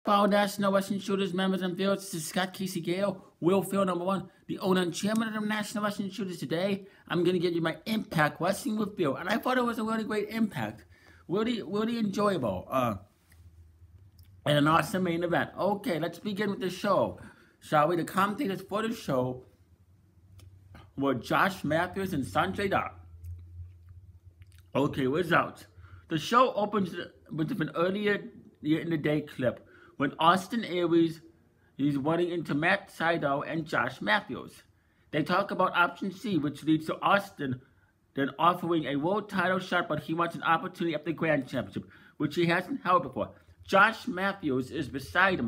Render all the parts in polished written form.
Fellow National Wrestling Shooters members and viewers, this is Scott Casey Gale, Will Phil #1, the owner and chairman of the National Wrestling Shooters. Today, I'm going to give you my Impact Wrestling with Phil, and I thought it was a really great Impact. Really enjoyable. And an awesome main event. Okay, let's begin with the show. Shall we? The commentators for the show were Josh Matthews and Sanjay Dutt. Okay, results. The show opens with an earlier in the day clip when Austin Aries is running into Matt Sidell and Josh Matthews. They talk about option C, which leads to Austin then offering a world title shot, but he wants an opportunity at the Grand Championship, which he hasn't held before. Josh Matthews is beside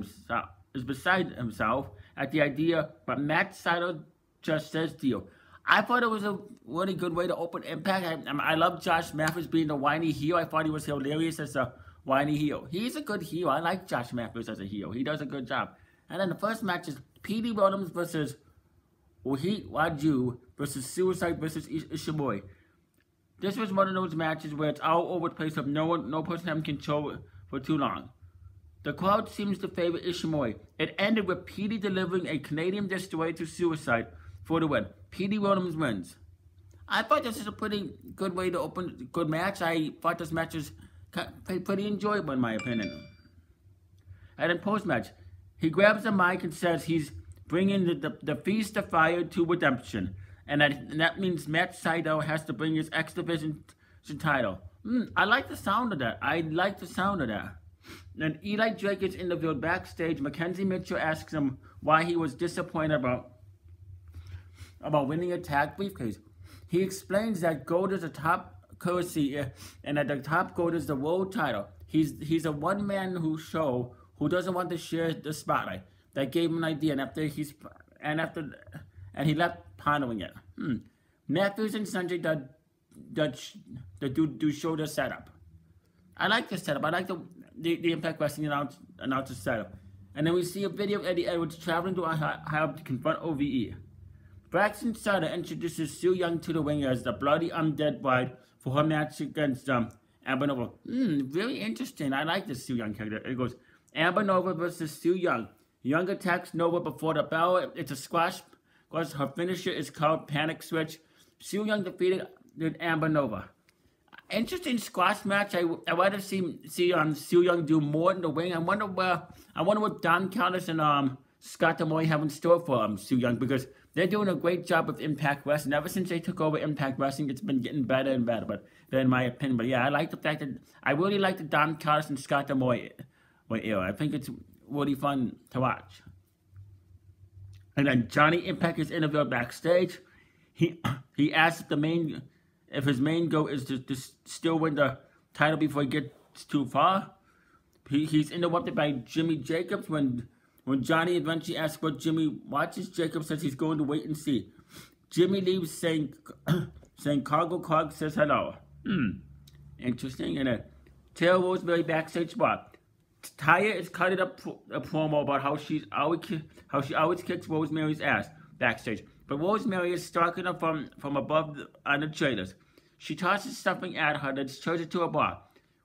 himself at the idea, but Matt Sidell just says deal. I thought it was a really good way to open Impact. I love Josh Matthews being the whiny heel. I thought he was hilarious as a whiny heel. He's a good heel. I like Josh Matthews as a heel. He does a good job. And then the first match is P.D. Williams versus Waju versus Suicide versus Ishimori. This was one of those matches where it's all over the place of no person having control for too long. The crowd seems to favor Ishimori. It ended with P.D. delivering a Canadian Destroyer to Suicide for the win. P.D. Williams wins. I thought this is a pretty good way to open a good match. I thought this match was pretty enjoyable in my opinion. And then post-match, he grabs the mic and says he's bringing the Feast of Fire to redemption. And that means Matt Sidell has to bring his X Division title. I like the sound of that. And Eli Drake is interviewed backstage. Mackenzie Mitchell asks him why he was disappointed about winning a tag briefcase. He explains that gold is a top currency and that the top gold is the world title. He's a one-man show who doesn't want to share the spotlight. That gave him an idea, and he left pondering it. Matthews and Sanjay do show the setup. I like the setup. I like the Impact Wrestling announcer setup. And then we see a video of Eddie Edwards traveling to Ohio to confront OVE. Braxton Sutter introduces Sue Young to the ring as the bloody undead bride for her match against Amber Nova. Really interesting. I like this Sue Young character. It goes Amber Nova versus Sue Young. Young attacks Nova before the bell. It's a squash. Her finisher is called Panic Switch. Sue Young defeated Amber Nova. Interesting squash match. I want to see Sue Young do more in the ring. I wonder what Don Callis and Scott D'Amore have in store for Sue Young, because they're doing a great job with Impact Wrestling. Ever since they took over Impact Wrestling, it's been getting better and better. But in my opinion, but yeah, I like the fact that I really like the Don Callis and Scott D'Amore era. I think it's really fun to watch. And then Johnny Impact is interviewed backstage. He asks if his main goal is to still win the title before he gets too far. He's interrupted by Jimmy Jacobs when Johnny eventually asks what Jimmy watches. Jacobs says he's going to wait and see. Jimmy leaves saying Cargo Cog says hello. Interesting. And then Taylor Rosemary backstage spot. Taya is cutting up a promo about how she always kicks Rosemary's ass backstage. But Rosemary is stalking her from above on the trailers. She tosses something at her that shows it to her bar.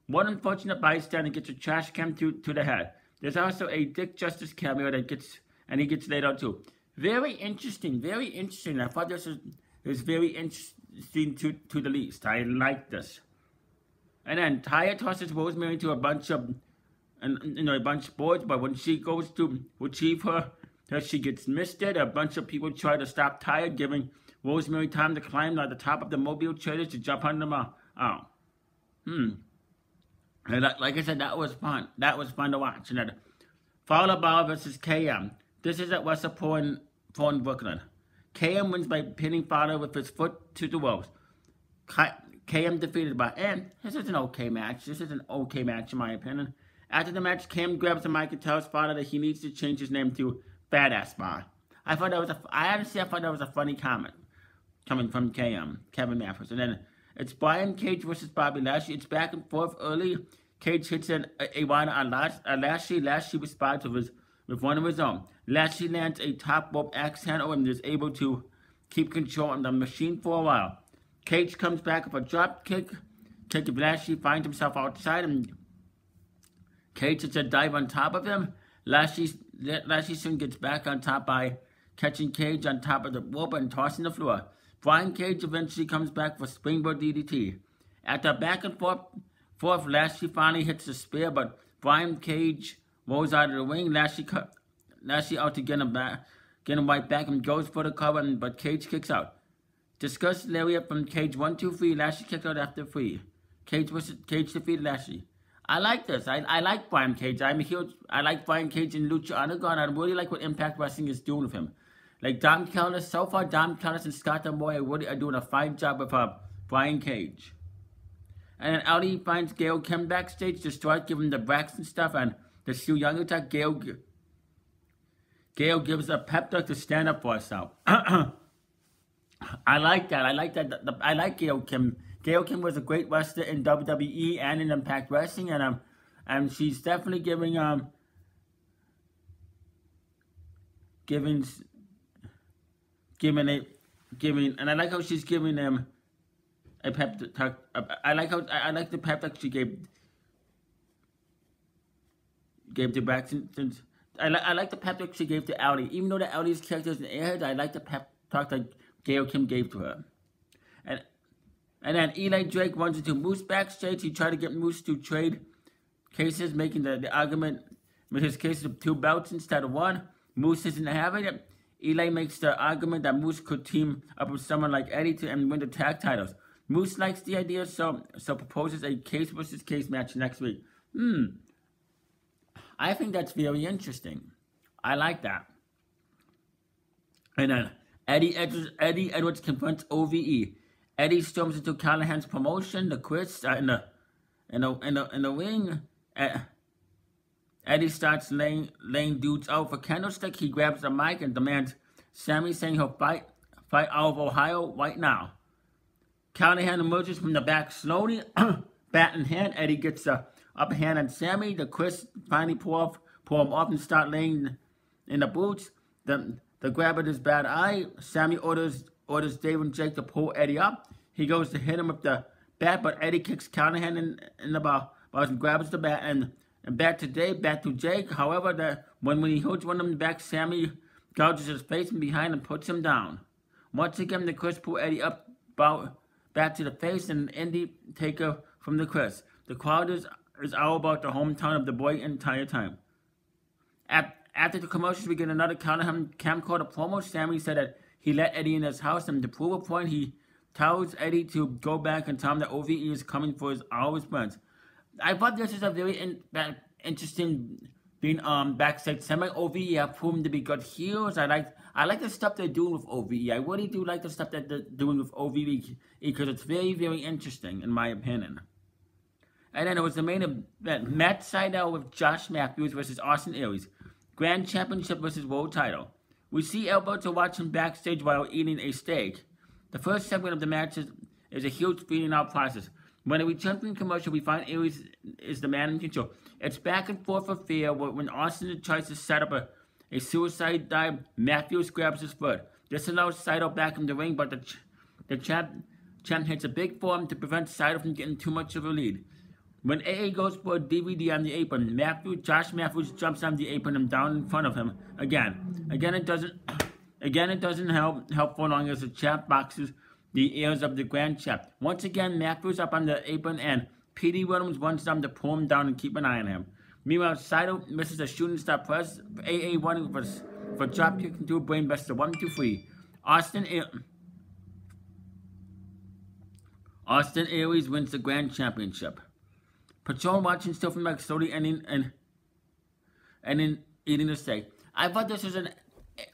One unfortunate bystander gets a trash can to the head. There's also a Dick Justice cameo that gets laid out too. Very interesting. I thought this was very interesting to the least. I like this. And then Taya tosses Rosemary to a bunch of boards, but when she goes to retrieve her, she gets misted. A bunch of people try to stop Taya, giving Rosemary time to climb to the top of the mobile trailers to jump on them out. And like I said, that was fun. That was fun to watch. And then Fowler Bauer versus KM. This is at WrestlePoint in Brooklyn. KM wins by pinning Fowler with his foot to the ropes. KM defeated by, and this is an okay match. In my opinion. After the match, KM grabs the mic and tells Fowler that he needs to change his name to Badass Bar. I thought that was a funny comment coming from Kevin Matthews. And then it's Brian Cage versus Bobby Lashley. It's back and forth early. Cage hits a one on Lashley. Lashley responds with one of his own. Lashley lands a top rope axe handle and is able to keep control of the machine for a while. Cage comes back with a drop kick. Lashley finds himself outside and Cage hits a dive on top of him. Lashley soon gets back on top by catching Cage on top of the rope and tossing the floor. Brian Cage eventually comes back for springboard DDT. After back and forth, Lashley finally hits the spear, but Brian Cage rolls out of the ring. Lashley out to get him right back and goes for the cover, but Cage kicks out. Discussed lariat from Cage 1, 2, 3. Lashley kicked out after 3. Cage defeated Lashley. I like this. I like Brian Cage. I like Brian Cage in Lucha Underground. I really like what Impact Wrestling is doing with him. Like Dom Callis, so far Dom Callis and Scott D'Amore really are doing a fine job with Brian Cage. And then Audi finds Gail Kim backstage to start giving the Braxton stuff and the Sue Young attack. Gail gives a pep talk to stand up for herself. I like that. I like Gail Kim. Gail Kim was a great wrestler in WWE and in Impact Wrestling, and she's definitely giving and I like how she's giving them a pep talk. I like the pep talk she gave to Braxton. I like the pep talk she gave to Audi. Even though the Audi's character is an airhead, I like the pep talk that Gail Kim gave to her. And then Eli Drake runs into Moose backstage. He tried to get Moose to trade cases, making the argument with his case of 2 belts instead of 1. Moose isn't having it. Eli makes the argument that Moose could team up with someone like Eddie and win the tag titles. Moose likes the idea, so proposes a case versus case match next week. I think that's very interesting. I like that. And then Eddie Edwards confronts OVE. Eddie storms into Callahan's promotion. The Chris in the ring. Eddie starts laying dudes out for Candlestick. He grabs the mic and demands Sammy, saying he'll fight out of Ohio right now. Callahan emerges from the back slowly, bat in hand. Eddie gets the upper hand on Sammy. The Chris finally pull him off and start laying in the boots. The grab at his bad eye. Sammy orders Dave and Jake to pull Eddie up. He goes to hit him with the bat, but Eddie kicks Callahan in the ball and grabs the bat and back to Dave, back to Jake. However, when he holds one of them back, Sammy gouges his face from behind and puts him down. Once again, the Chris pull Eddie up, back to the face, and an indie taker from the Chris. The crowd is all about the hometown of the boy entire time. After the commercials, we get another Callahan camcorder promo. Sammy said that he let Eddie in his house, and to prove a point, he tells Eddie to go back and tell him that OVE is coming for all his friends. I thought this is a very interesting being backstage. Semi OVE have proven to be good heroes. I like the stuff they're doing with OVE. I really do like the stuff that they're doing with OVE because it's very, very interesting in my opinion. And then it was the main event: Matt Sidell with Josh Matthews versus Austin Aries, Grand Championship versus World Title. We see Alberto watching backstage while eating a steak. The first segment of the match is a huge feeding out process. When we return from commercial, we find Aries is the man in control. It's back and forth for fear. When Austin tries to set up a suicide dive, Matthews grabs his foot. This allows Sidell back in the ring, but the champ hits a big form to prevent Sidell from getting too much of a lead. When AA goes for a DVD on the apron, Josh Matthews jumps on the apron and down in front of him again. Again, it doesn't help for long as the champ boxes the ears of the Grand Champ. Once again, Matthews up on the apron, and P.D. Williams wants them to pull him down and keep an eye on him. Meanwhile, Sidell misses a shooting star press. AA running for drop kick into a brainbuster. 1, 2, 3. Austin Aries wins the Grand Championship. Patron watching still from like slowly ending eating the steak. I thought this was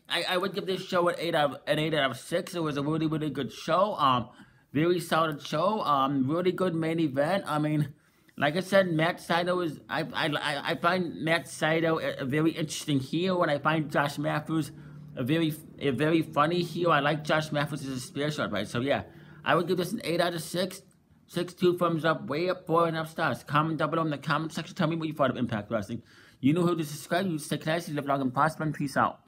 I would give this show an 8 out of 6. It was a really, really good show. Very solid show. Really good main event. I mean, like I said, Matt Sidell is I find Matt Sidell a very interesting heel, and I find Josh Matthews a very funny heel. I like Josh Matthews as a spear shot, right? So yeah, I would give this an 8 out of 6. 2 thumbs up, way up, 4.5 stars. Comment down below in the comment section. Tell me what you thought of Impact Wrestling. You know who to subscribe. You stay classy, live long and prosper, and peace out.